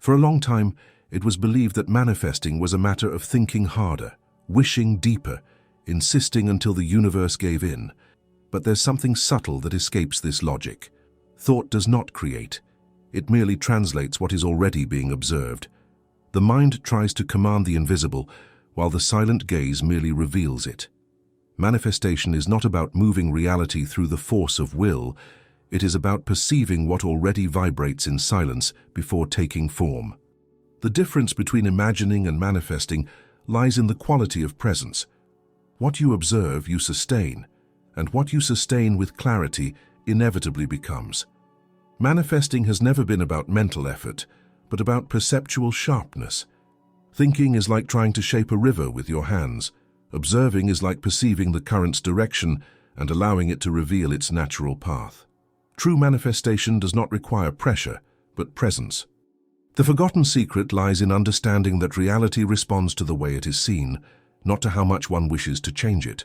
For a long time, it was believed that manifesting was a matter of thinking harder, wishing deeper, insisting until the universe gave in. But there's something subtle that escapes this logic. Thought does not create. It merely translates what is already being observed. The mind tries to command the invisible, while the silent gaze merely reveals it. Manifestation is not about moving reality through the force of will. It is about perceiving what already vibrates in silence before taking form. The difference between imagining and manifesting lies in the quality of presence. What you observe, you sustain, and what you sustain with clarity inevitably becomes. Manifesting has never been about mental effort, but about perceptual sharpness. Thinking is like trying to shape a river with your hands. Observing is like perceiving the current's direction and allowing it to reveal its natural path. True manifestation does not require pressure, but presence. The forgotten secret lies in understanding that reality responds to the way it is seen, not to how much one wishes to change it.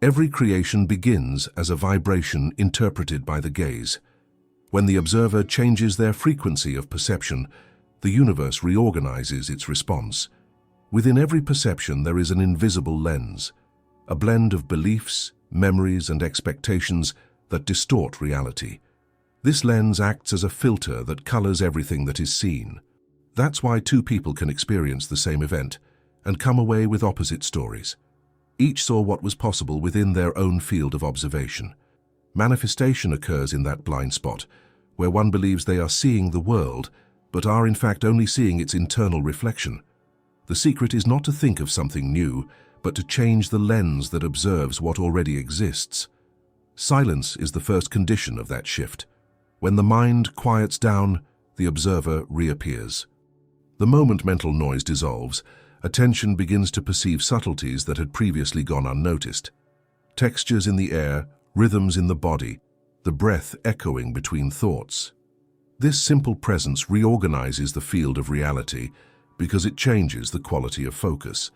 Every creation begins as a vibration interpreted by the gaze. When the observer changes their frequency of perception, the universe reorganizes its response. Within every perception there is an invisible lens, a blend of beliefs, memories, and expectations that distort reality. This lens acts as a filter that colors everything that is seen. That's why two people can experience the same event and come away with opposite stories. Each saw what was possible within their own field of observation. Manifestation occurs in that blind spot, where one believes they are seeing the world, but are in fact only seeing its internal reflection. The secret is not to think of something new, but to change the lens that observes what already exists. Silence is the first condition of that shift. When the mind quiets down, the observer reappears. The moment mental noise dissolves, attention begins to perceive subtleties that had previously gone unnoticed. Textures in the air, rhythms in the body, the breath echoing between thoughts. This simple presence reorganizes the field of reality because it changes the quality of focus.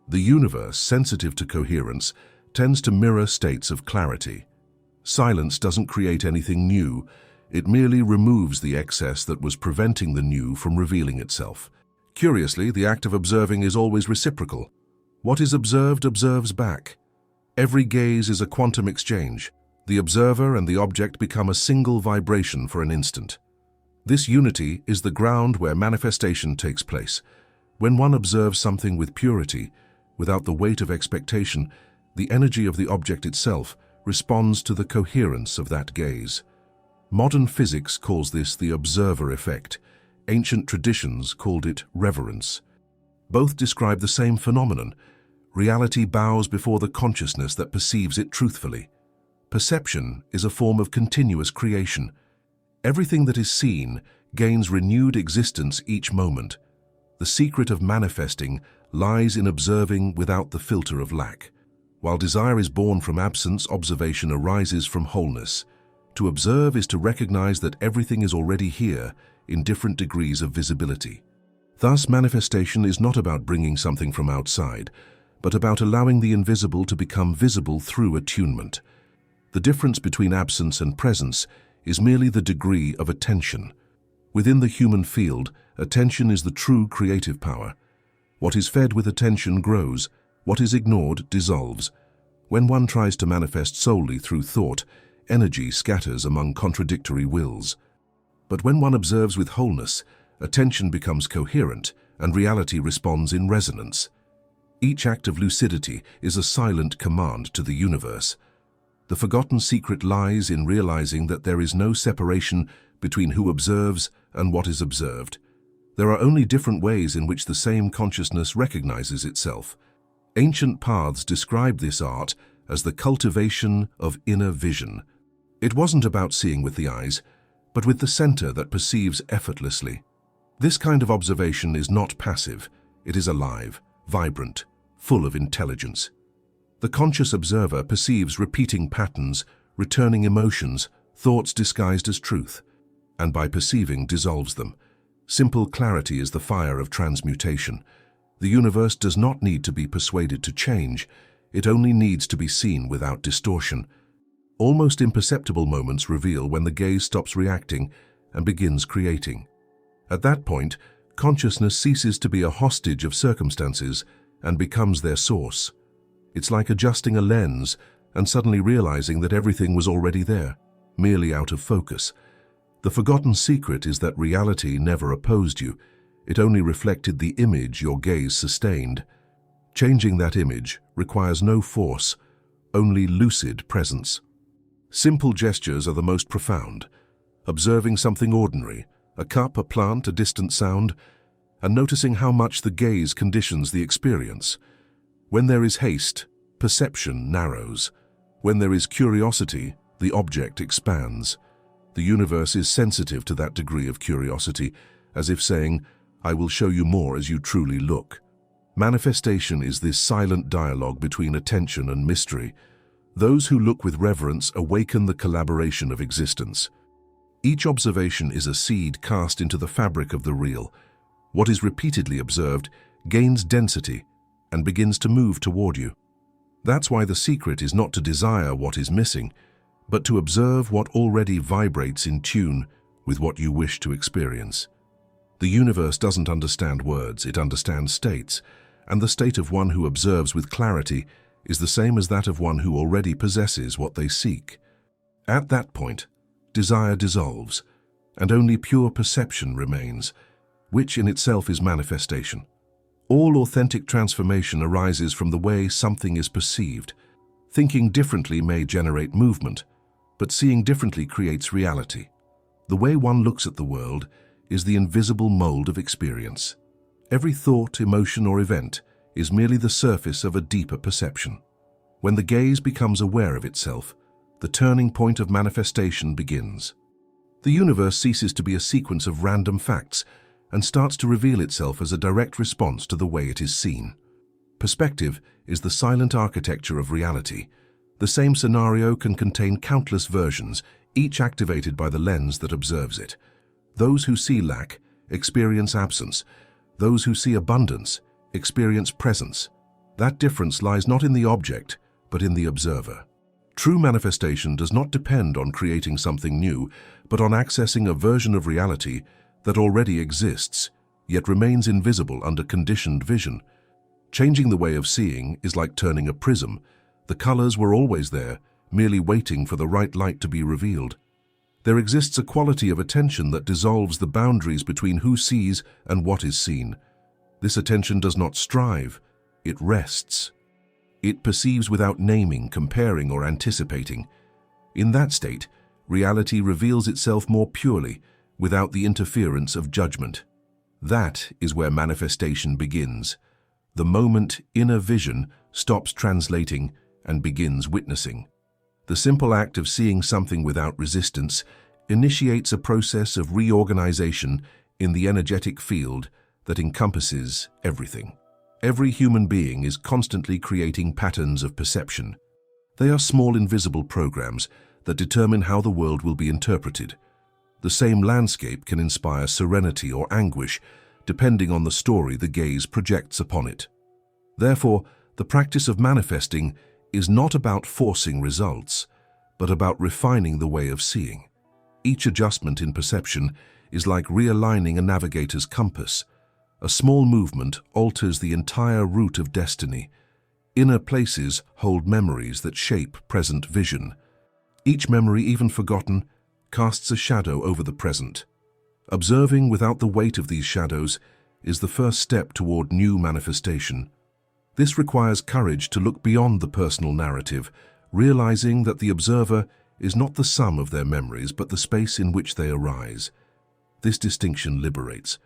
The universe, sensitive to coherence, tends to mirror states of clarity. Silence doesn't create anything new. It merely removes the excess that was preventing the new from revealing itself. Curiously, the act of observing is always reciprocal. What is observed observes back. Every gaze is a quantum exchange. The observer and the object become a single vibration for an instant. This unity is the ground where manifestation takes place. When one observes something with purity, without the weight of expectation, the energy of the object itself responds to the coherence of that gaze. Modern physics calls this the observer effect. Ancient traditions called it reverence. Both describe the same phenomenon. Reality bows before the consciousness that perceives it truthfully. Perception is a form of continuous creation. Everything that is seen gains renewed existence each moment. The secret of manifesting lies in observing without the filter of lack. While desire is born from absence, observation arises from wholeness. To observe is to recognize that everything is already here in different degrees of visibility. Thus, manifestation is not about bringing something from outside, but about allowing the invisible to become visible through attunement. The difference between absence and presence is merely the degree of attention. Within the human field, attention is the true creative power. What is fed with attention grows, what is ignored dissolves. When one tries to manifest solely through thought, energy scatters among contradictory wills. But when one observes with wholeness, attention becomes coherent and reality responds in resonance. Each act of lucidity is a silent command to the universe. The forgotten secret lies in realizing that there is no separation between who observes and what is observed. There are only different ways in which the same consciousness recognizes itself. Ancient paths describe this art as the cultivation of inner vision. It wasn't about seeing with the eyes, but with the center that perceives effortlessly. This kind of observation is not passive. It is alive, vibrant, full of intelligence. The conscious observer perceives repeating patterns, returning emotions, thoughts disguised as truth, and by perceiving dissolves them. Simple clarity is the fire of transmutation. The universe does not need to be persuaded to change. It only needs to be seen without distortion. Almost imperceptible moments reveal when the gaze stops reacting and begins creating. At that point, consciousness ceases to be a hostage of circumstances and becomes their source. It's like adjusting a lens and suddenly realizing that everything was already there, merely out of focus. The forgotten secret is that reality never opposed you. It only reflected the image your gaze sustained. Changing that image requires no force, only lucid presence. Simple gestures are the most profound. Observing something ordinary, a cup, a plant, a distant sound, and noticing how much the gaze conditions the experience. When there is haste, perception narrows. When there is curiosity, the object expands. The universe is sensitive to that degree of curiosity, as if saying, "I will show you more as you truly look." Manifestation is this silent dialogue between attention and mystery. Those who look with reverence awaken the collaboration of existence. Each observation is a seed cast into the fabric of the real. What is repeatedly observed gains density and begins to move toward you. That's why the secret is not to desire what is missing, but to observe what already vibrates in tune with what you wish to experience. The universe doesn't understand words, it understands states, and the state of one who observes with clarity is the same as that of one who already possesses what they seek. At that point, desire dissolves, and only pure perception remains, which in itself is manifestation. All authentic transformation arises from the way something is perceived. Thinking differently may generate movement, but seeing differently creates reality. The way one looks at the world is the invisible mold of experience. Every thought, emotion, or event is merely the surface of a deeper perception. When the gaze becomes aware of itself, the turning point of manifestation begins. The universe ceases to be a sequence of random facts and starts to reveal itself as a direct response to the way it is seen. Perspective is the silent architecture of reality. The same scenario can contain countless versions, each activated by the lens that observes it. Those who see lack experience absence. Those who see abundance experience presence. That difference lies not in the object, but in the observer. True manifestation does not depend on creating something new, but on accessing a version of reality that already exists, yet remains invisible under conditioned vision. Changing the way of seeing is like turning a prism. The colors were always there, merely waiting for the right light to be revealed. There exists a quality of attention that dissolves the boundaries between who sees and what is seen. This attention does not strive, it rests. It perceives without naming, comparing, or anticipating. In that state, reality reveals itself more purely, without the interference of judgment. That is where manifestation begins. The moment inner vision stops translating and begins witnessing. The simple act of seeing something without resistance initiates a process of reorganization in the energetic field that encompasses everything. Every human being is constantly creating patterns of perception. They are small invisible programs that determine how the world will be interpreted. The same landscape can inspire serenity or anguish, depending on the story the gaze projects upon it. Therefore, the practice of manifesting is not about forcing results, but about refining the way of seeing. Each adjustment in perception is like realigning a navigator's compass. A small movement alters the entire route of destiny. Inner places hold memories that shape present vision. Each memory, even forgotten, casts a shadow over the present. Observing without the weight of these shadows is the first step toward new manifestation. This requires courage to look beyond the personal narrative, realizing that the observer is not the sum of their memories, but the space in which they arise. This distinction liberates.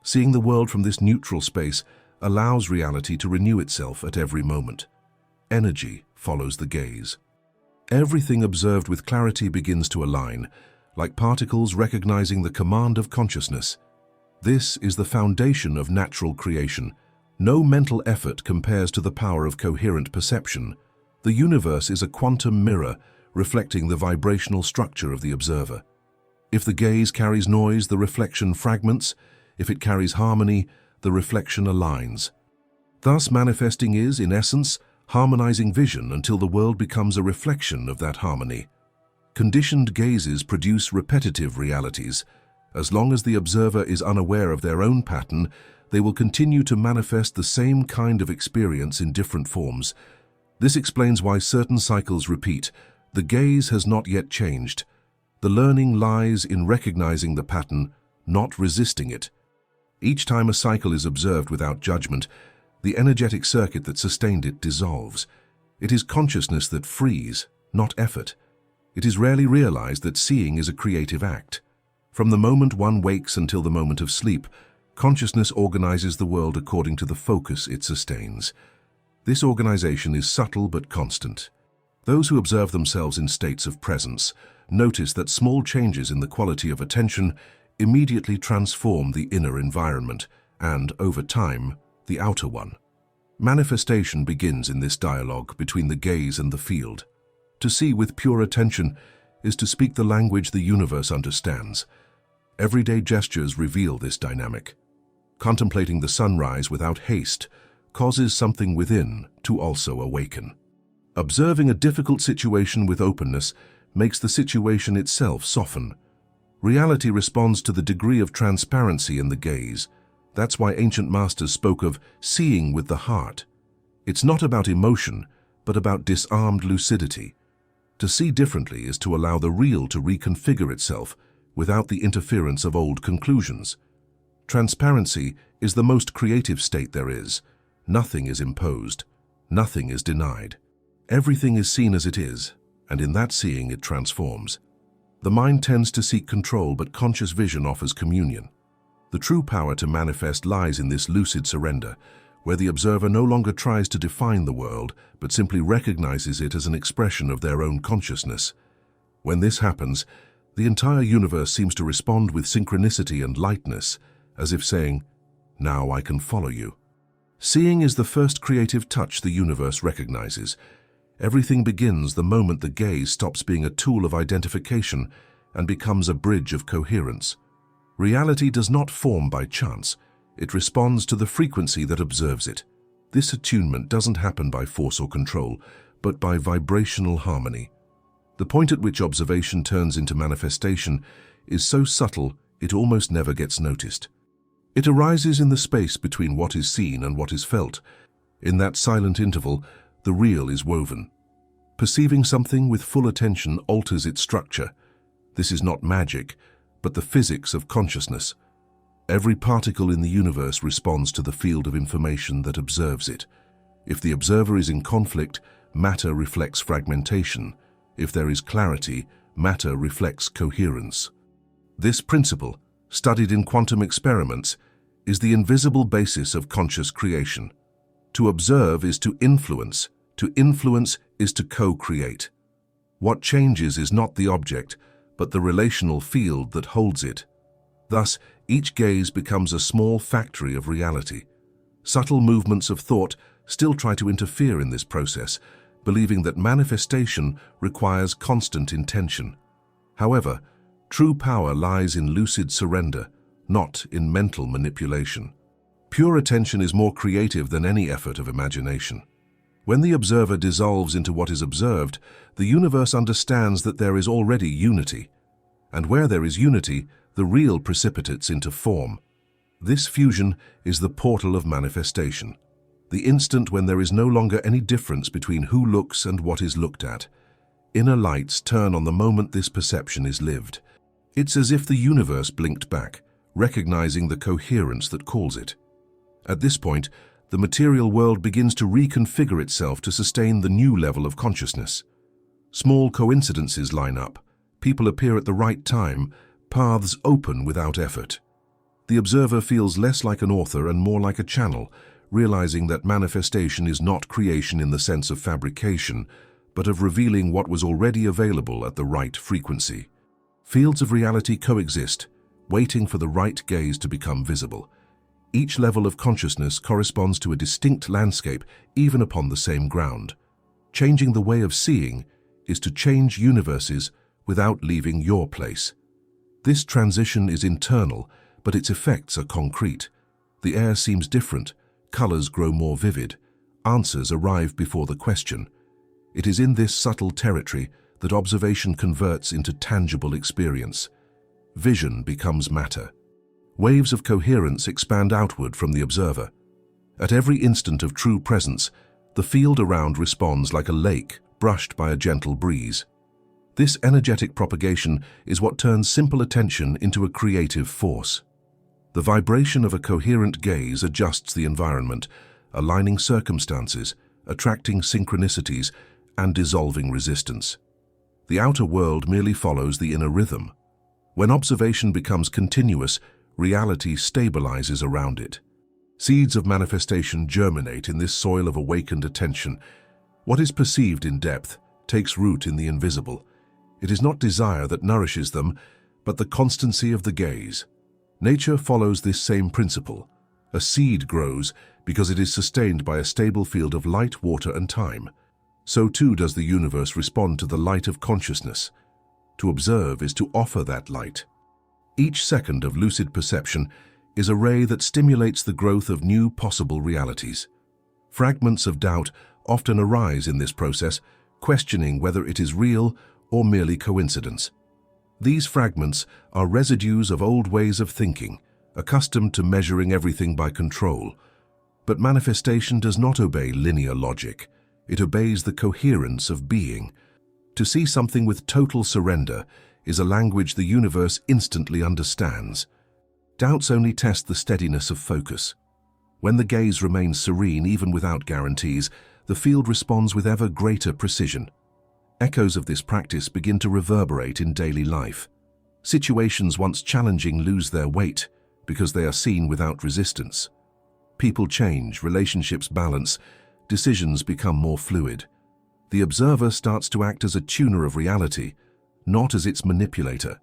Seeing the world from this neutral space allows reality to renew itself at every moment. Energy follows the gaze. Everything observed with clarity begins to align, like particles recognizing the command of consciousness. This is the foundation of natural creation. No mental effort compares to the power of coherent perception. The universe is a quantum mirror reflecting the vibrational structure of the observer. If the gaze carries noise, the reflection fragments. If it carries harmony, the reflection aligns. Thus, manifesting is, in essence, harmonizing vision until the world becomes a reflection of that harmony. Conditioned gazes produce repetitive realities. As long as the observer is unaware of their own pattern, they will continue to manifest the same kind of experience in different forms. This explains why certain cycles repeat. The gaze has not yet changed. The learning lies in recognizing the pattern, not resisting it. Each time a cycle is observed without judgment, the energetic circuit that sustained it dissolves. It is consciousness that frees, not effort. It is rarely realized that seeing is a creative act. From the moment one wakes until the moment of sleep, consciousness organizes the world according to the focus it sustains. This organization is subtle but constant. Those who observe themselves in states of presence notice that small changes in the quality of attention immediately transform the inner environment and, over time, the outer one. Manifestation begins in this dialogue between the gaze and the field. To see with pure attention is to speak the language the universe understands. Everyday gestures reveal this dynamic. Contemplating the sunrise without haste causes something within to also awaken. Observing a difficult situation with openness makes the situation itself soften. Reality responds to the degree of transparency in the gaze. That's why ancient masters spoke of seeing with the heart. It's not about emotion, but about disarmed lucidity. To see differently is to allow the real to reconfigure itself without the interference of old conclusions. Transparency is the most creative state there is. Nothing is imposed. Nothing is denied. Everything is seen as it is, and in that seeing it transforms. The mind tends to seek control, but conscious vision offers communion. The true power to manifest lies in this lucid surrender, where the observer no longer tries to define the world, but simply recognizes it as an expression of their own consciousness. When this happens, the entire universe seems to respond with synchronicity and lightness, as if saying, "Now I can follow you." Seeing is the first creative touch the universe recognizes. Everything begins the moment the gaze stops being a tool of identification and becomes a bridge of coherence. Reality does not form by chance. It responds to the frequency that observes it. This attunement doesn't happen by force or control, but by vibrational harmony. The point at which observation turns into manifestation is so subtle it almost never gets noticed. It arises in the space between what is seen and what is felt. In that silent interval, the real is woven. Perceiving something with full attention alters its structure. This is not magic, but the physics of consciousness. Every particle in the universe responds to the field of information that observes it. If the observer is in conflict, matter reflects fragmentation. If there is clarity, matter reflects coherence. This principle, studied in quantum experiments, is the invisible basis of conscious creation. To observe is to influence is to co-create. What changes is not the object, but the relational field that holds it. Thus, each gaze becomes a small factory of reality. Subtle movements of thought still try to interfere in this process, believing that manifestation requires constant intention. However, true power lies in lucid surrender, not in mental manipulation. Pure attention is more creative than any effort of imagination. When the observer dissolves into what is observed, the universe understands that there is already unity. And where there is unity, the real precipitates into form. This fusion is the portal of manifestation, the instant when there is no longer any difference between who looks and what is looked at. Inner lights turn on the moment this perception is lived. It's as if the universe blinked back, recognizing the coherence that calls it. At this point, the material world begins to reconfigure itself to sustain the new level of consciousness. Small coincidences line up, people appear at the right time, paths open without effort. The observer feels less like an author and more like a channel, realizing that manifestation is not creation in the sense of fabrication, but of revealing what was already available at the right frequency. Fields of reality coexist, waiting for the right gaze to become visible. Each level of consciousness corresponds to a distinct landscape, even upon the same ground. Changing the way of seeing is to change universes without leaving your place. This transition is internal, but its effects are concrete. The air seems different, colors grow more vivid, answers arrive before the question. It is in this subtle territory that observation converts into tangible experience. vision becomes matter. Waves of coherence expand outward from the observer. At every instant of true presence, the field around responds like a lake brushed by a gentle breeze. This energetic propagation is what turns simple attention into a creative force. The vibration of a coherent gaze adjusts the environment, aligning circumstances, attracting synchronicities, and dissolving resistance. The outer world merely follows the inner rhythm. When observation becomes continuous, reality stabilizes around it. Seeds of manifestation germinate in this soil of awakened attention. What is perceived in depth takes root in the invisible. It is not desire that nourishes them, but the constancy of the gaze. Nature follows this same principle. A seed grows because it is sustained by a stable field of light, water, and time. So too does the universe respond to the light of consciousness. To observe is to offer that light. Each second of lucid perception is a ray that stimulates the growth of new possible realities. Fragments of doubt often arise in this process, questioning whether it is real or merely coincidence. These fragments are residues of old ways of thinking, accustomed to measuring everything by control. But manifestation does not obey linear logic. It obeys the coherence of being. To see something with total surrender is a language the universe instantly understands. Doubts only test the steadiness of focus. When the gaze remains serene even without guarantees, the field responds with ever greater precision. Echoes of this practice begin to reverberate in daily life. Situations once challenging lose their weight because they are seen without resistance. People change, relationships balance, decisions become more fluid. The observer starts to act as a tuner of reality, not as its manipulator.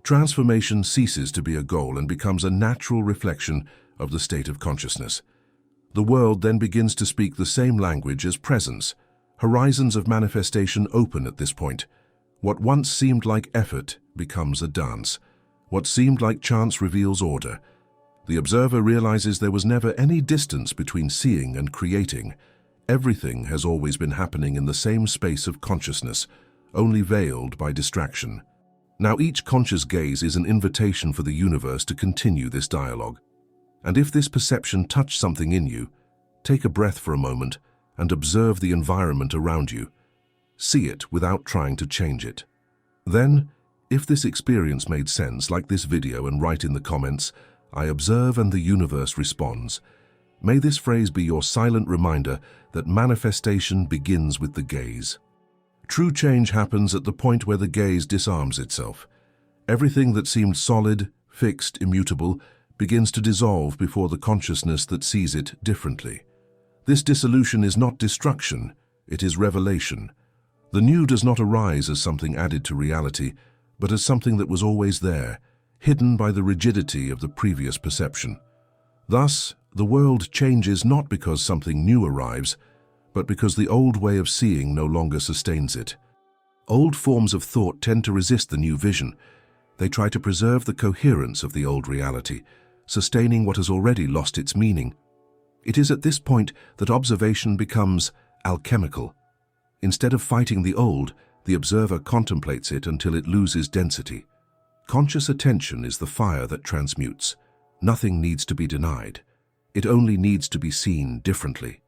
Transformation ceases to be a goal and becomes a natural reflection of the state of consciousness. The world then begins to speak the same language as presence. Horizons of manifestation open at this point. What once seemed like effort becomes a dance. What seemed like chance reveals order. The observer realizes there was never any distance between seeing and creating. Everything has always been happening in the same space of consciousness, only veiled by distraction. Now each conscious gaze is an invitation for the universe to continue this dialogue. And if this perception touched something in you, take a breath for a moment and observe the environment around you. See it without trying to change it. Then, if this experience made sense, like this video and write in the comments, "I observe and the universe responds." May this phrase be your silent reminder that manifestation begins with the gaze. True change happens at the point where the gaze disarms itself. Everything that seemed solid, fixed, immutable, begins to dissolve before the consciousness that sees it differently. This dissolution is not destruction, it is revelation. The new does not arise as something added to reality, but as something that was always there, hidden by the rigidity of the previous perception. Thus, the world changes not because something new arrives, but because the old way of seeing no longer sustains it. Old forms of thought tend to resist the new vision. They try to preserve the coherence of the old reality, sustaining what has already lost its meaning. It is at this point that observation becomes alchemical. Instead of fighting the old, the observer contemplates it until it loses density. Conscious attention is the fire that transmutes. Nothing needs to be denied. It only needs to be seen differently.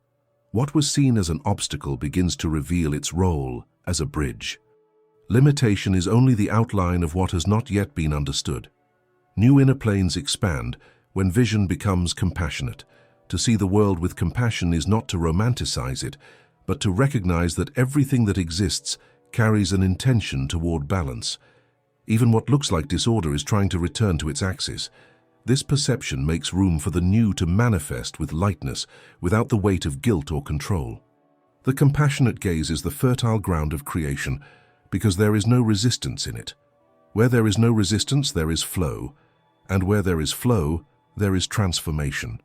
What was seen as an obstacle begins to reveal its role as a bridge. Limitation is only the outline of what has not yet been understood. New inner planes expand when vision becomes compassionate. To see the world with compassion is not to romanticize it, but to recognize that everything that exists carries an intention toward balance. Even what looks like disorder is trying to return to its axis. This perception makes room for the new to manifest with lightness, without the weight of guilt or control. The compassionate gaze is the fertile ground of creation, because there is no resistance in it. Where there is no resistance, there is flow, and where there is flow, there is transformation.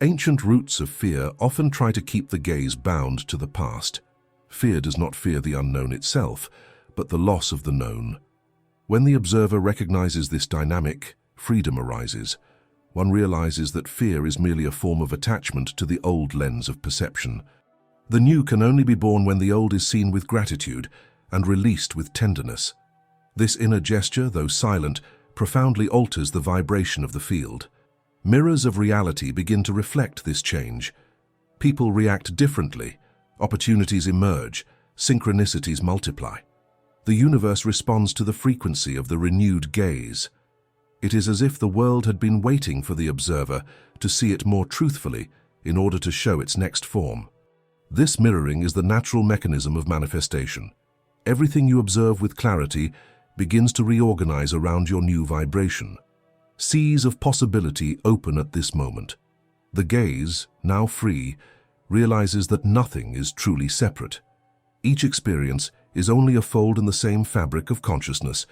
Ancient roots of fear often try to keep the gaze bound to the past. Fear does not fear the unknown itself, but the loss of the known. When the observer recognizes this dynamic, freedom arises. One realizes that fear is merely a form of attachment to the old lens of perception. The new can only be born when the old is seen with gratitude and released with tenderness. This inner gesture, though silent, profoundly alters the vibration of the field. Mirrors of reality begin to reflect this change. People react differently, opportunities emerge, synchronicities multiply. The universe responds to the frequency of the renewed gaze. It is as if the world had been waiting for the observer to see it more truthfully in order to show its next form. This mirroring is the natural mechanism of manifestation. Everything you observe with clarity begins to reorganize around your new vibration. Seas of possibility open at this moment. The gaze, now free, realizes that nothing is truly separate. Each experience is only a fold in the same fabric of consciousness.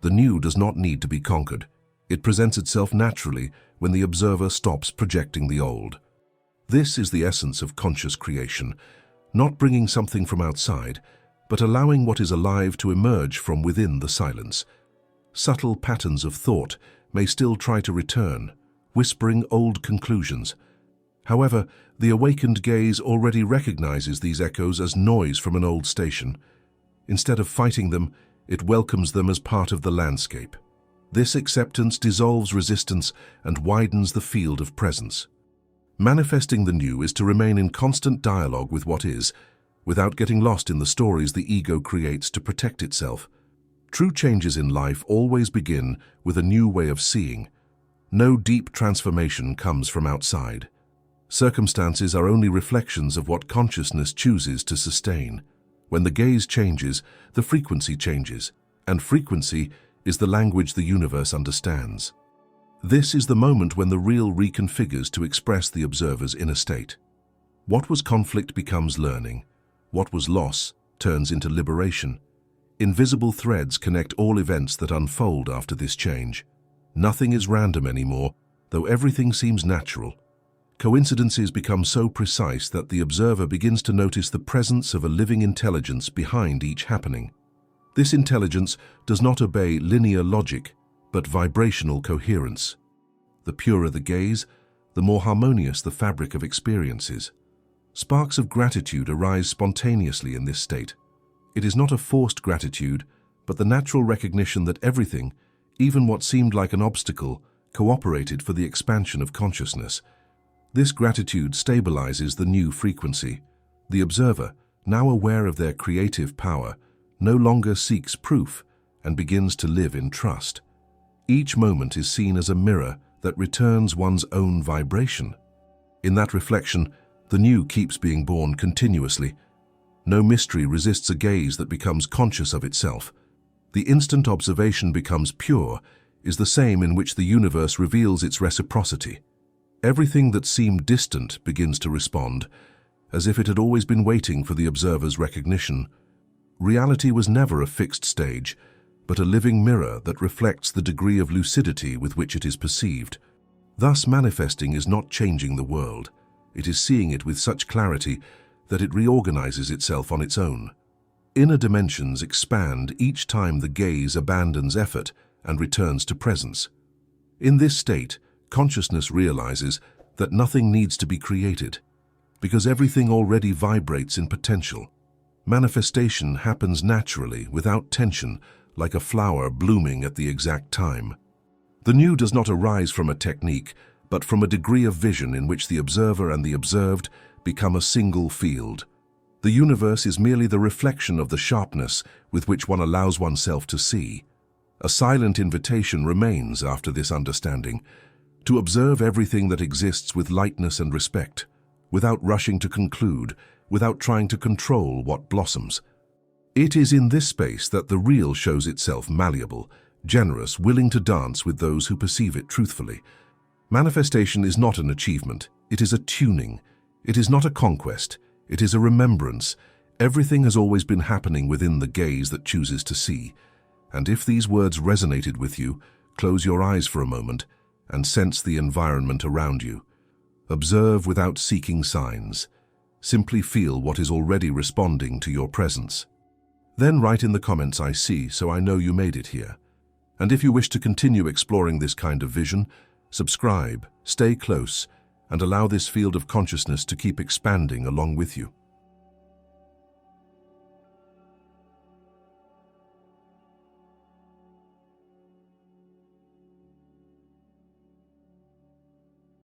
The new does not need to be conquered. It presents itself naturally when the observer stops projecting the old. This is the essence of conscious creation, not bringing something from outside, but allowing what is alive to emerge from within the silence. Subtle patterns of thought may still try to return, whispering old conclusions. However, the awakened gaze already recognizes these echoes as noise from an old station. Instead of fighting them, it welcomes them as part of the landscape. This acceptance dissolves resistance and widens the field of presence. Manifesting the new is to remain in constant dialogue with what is, without getting lost in the stories the ego creates to protect itself. True changes in life always begin with a new way of seeing. No deep transformation comes from outside. Circumstances are only reflections of what consciousness chooses to sustain. When the gaze changes, the frequency changes, and frequency is the language the universe understands. This is the moment when the real reconfigures to express the observer's inner state. What was conflict becomes learning. What was loss turns into liberation. Invisible threads connect all events that unfold after this change. Nothing is random anymore, though everything seems natural. Coincidences become so precise that the observer begins to notice the presence of a living intelligence behind each happening. This intelligence does not obey linear logic, but vibrational coherence. The purer the gaze, the more harmonious the fabric of experiences. Sparks of gratitude arise spontaneously in this state. It is not a forced gratitude, but the natural recognition that everything, even what seemed like an obstacle, cooperated for the expansion of consciousness. This gratitude stabilizes the new frequency. The observer, now aware of their creative power, no longer seeks proof and begins to live in trust. Each moment is seen as a mirror that returns one's own vibration. In that reflection, the new keeps being born continuously. No mystery resists a gaze that becomes conscious of itself. The instant observation becomes pure is the same in which the universe reveals its reciprocity. Everything that seemed distant begins to respond, as if it had always been waiting for the observer's recognition. Reality was never a fixed stage, but a living mirror that reflects the degree of lucidity with which it is perceived. Thus, manifesting is not changing the world. It is seeing it with such clarity that it reorganizes itself on its own. Inner dimensions expand each time the gaze abandons effort and returns to presence. In this state, consciousness realizes that nothing needs to be created, because everything already vibrates in potential. Manifestation happens naturally, without tension, like a flower blooming at the exact time. The new does not arise from a technique, but from a degree of vision in which the observer and the observed become a single field. The universe is merely the reflection of the sharpness with which one allows oneself to see. A silent invitation remains after this understanding, to observe everything that exists with lightness and respect, without rushing to conclude, without trying to control what blossoms. It is in this space that the real shows itself malleable, generous, willing to dance with those who perceive it truthfully. Manifestation is not an achievement, it is a tuning. It is not a conquest, it is a remembrance. Everything has always been happening within the gaze that chooses to see. And if these words resonated with you, close your eyes for a moment and sense the environment around you. Observe without seeking signs. Simply feel what is already responding to your presence. Then write in the comments "I see," so I know you made it here. And if you wish to continue exploring this kind of vision, subscribe, stay close, and allow this field of consciousness to keep expanding along with you.